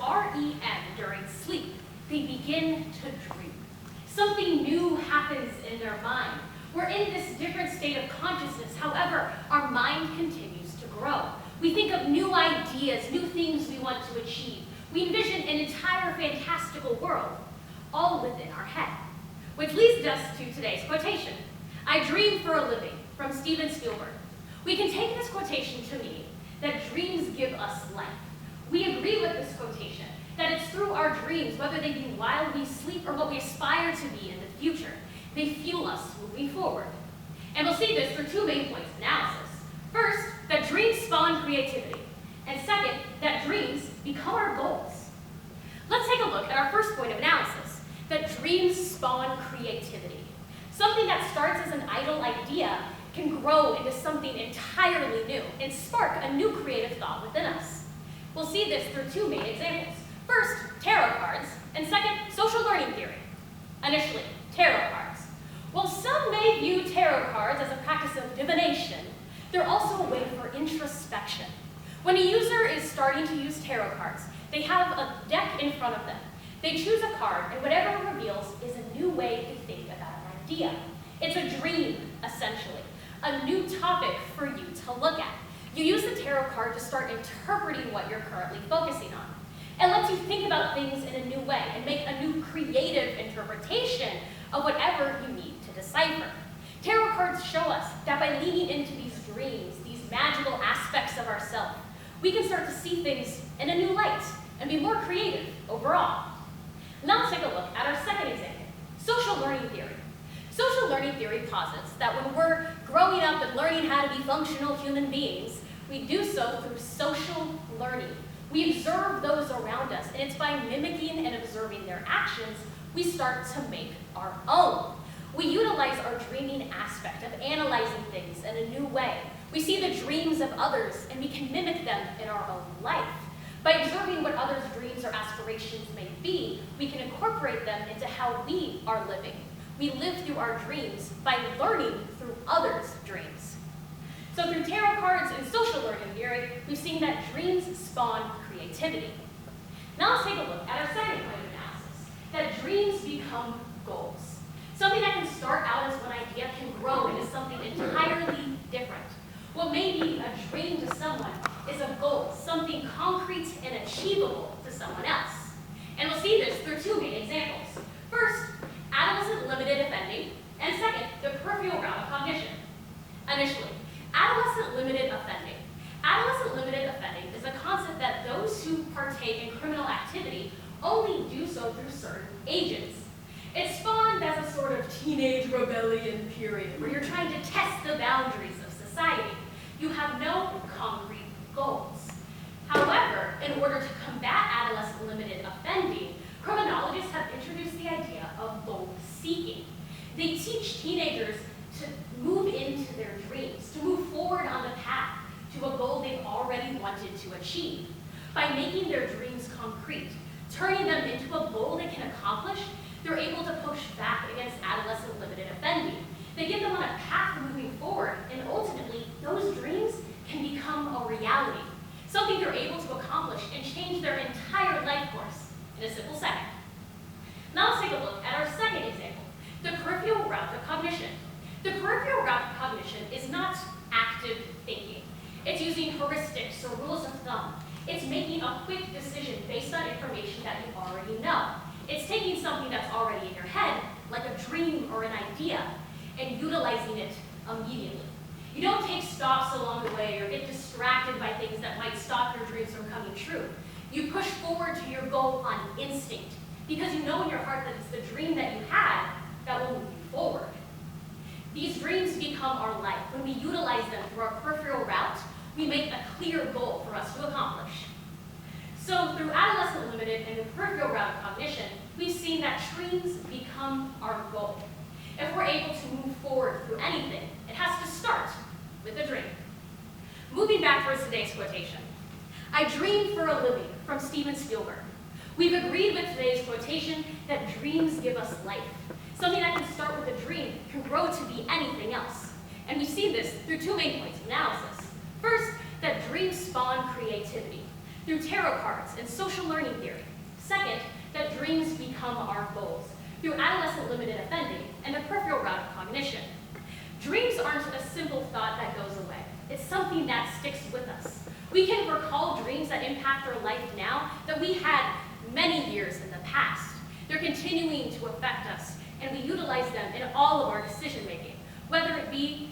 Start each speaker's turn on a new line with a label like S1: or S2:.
S1: REM during sleep, they begin to dream. Something new happens in their mind. We're in this different state of consciousness. However, our mind continues to grow. We think of new ideas, new things we want to achieve. We envision an entire fantastical world, all within our head. Which leads us to today's quotation. I dream for a living, from Steven Spielberg. We can take this quotation to mean that dreams give us life. We agree with this quotation, that it's through our dreams, whether they be while we sleep or what we aspire to be in the future, they fuel us moving forward. And we'll see this through two main points of analysis. First, that dreams spawn creativity. And second, that dreams become our goals. Let's take a look at our first point of analysis, that dreams spawn creativity. Something that starts as an idle idea can grow into something entirely new and spark a new creative thought within us. We'll see this through two main examples. First, tarot cards, and second, social learning theory. Initially, tarot cards. While some may view tarot cards as a practice of divination, they're also a way for introspection. When a user is starting to use tarot cards, they have a deck in front of them. They choose a card, and whatever it reveals is a new way to think about an idea. It's a dream, essentially, a new topic for you to look at. You use the tarot card to start interpreting what you're currently focusing on. It lets you think about things in a new way and make a new creative interpretation of whatever you need to decipher. Tarot cards show us that by leaning into these dreams, these magical aspects of ourselves, we can start to see things in a new light and be more creative overall. Now let's take a look at our second example, social learning theory. Social learning theory posits that when we're growing up and learning how to be functional human beings, we do so through social learning. We observe those around us, and it's by mimicking and observing their actions, we start to make our own. We utilize our dreaming aspect of analyzing things in a new way. We see the dreams of others, and we can mimic them in our own life. By observing what others' dreams or aspirations may be, we can incorporate them into how we are living. We live through our dreams by learning through others' dreams. So through tarot cards and social learning theory, we've seen that dreams spawn creativity. Now let's take a look at our second point of analysis, that dreams become goals. Something that can start out as one idea can grow into something entirely different. What may be a dream to someone is a goal, something concrete and achievable to someone else. And we'll see this through two main examples. First, adolescent limited offending, and second, the peripheral route of cognition. Initially, adolescent limited offending. Adolescent limited offending is a concept that those who partake in criminal activity only do so through certain ages. It spawned as a sort of teenage rebellion period where you're trying to test the boundaries of society. You have no concrete goals. However, in order to combat adolescent limited offending, criminologists have introduced the idea of goal seeking. They teach teenagers to move into their dreams, to move forward on the path to a goal they've already wanted to achieve. By making their dreams concrete, turning them into a goal they can accomplish, they're able to push back against adolescent limited offending. They get them on a path moving forward, and ultimately, those dreams can become a reality, something they're able to accomplish and change their entire life course in a simple second. Now let's take a look at our second example, the peripheral route of cognition. The peripheral route of cognition is not active thinking. It's using heuristics or rules of thumb. It's making a quick decision based on information that you already know. It's taking something that's already in your head, like a dream or an idea, and utilizing it immediately. You don't take stops along the way or get distracted by things that might stop your dreams from coming true. You push forward to your goal on instinct because you know in your heart that it's the dream that you had that will move you forward. These dreams become our life. When we utilize them through our peripheral route, we make a clear goal for us to accomplish. So through adolescent limited and the peripheral route of cognition, we've seen that dreams become our goal. If we're able to move forward through anything, it has to start with a dream. Moving back towards today's quotation. I dream for a living, from Steven Spielberg. We've agreed with today's quotation that dreams give us life. Something that can start with a dream can grow to be anything else. And we see this through two main points of analysis. First, that dreams spawn creativity. through tarot cards and social learning theory. Second, that dreams become our goals through adolescent limited offending and the peripheral route of cognition. Dreams aren't a simple thought that goes away. It's something that sticks with us. We can recall dreams that impact our life now that we had many years in the past. They're continuing to affect us, and we utilize them in all of our decision making, whether it be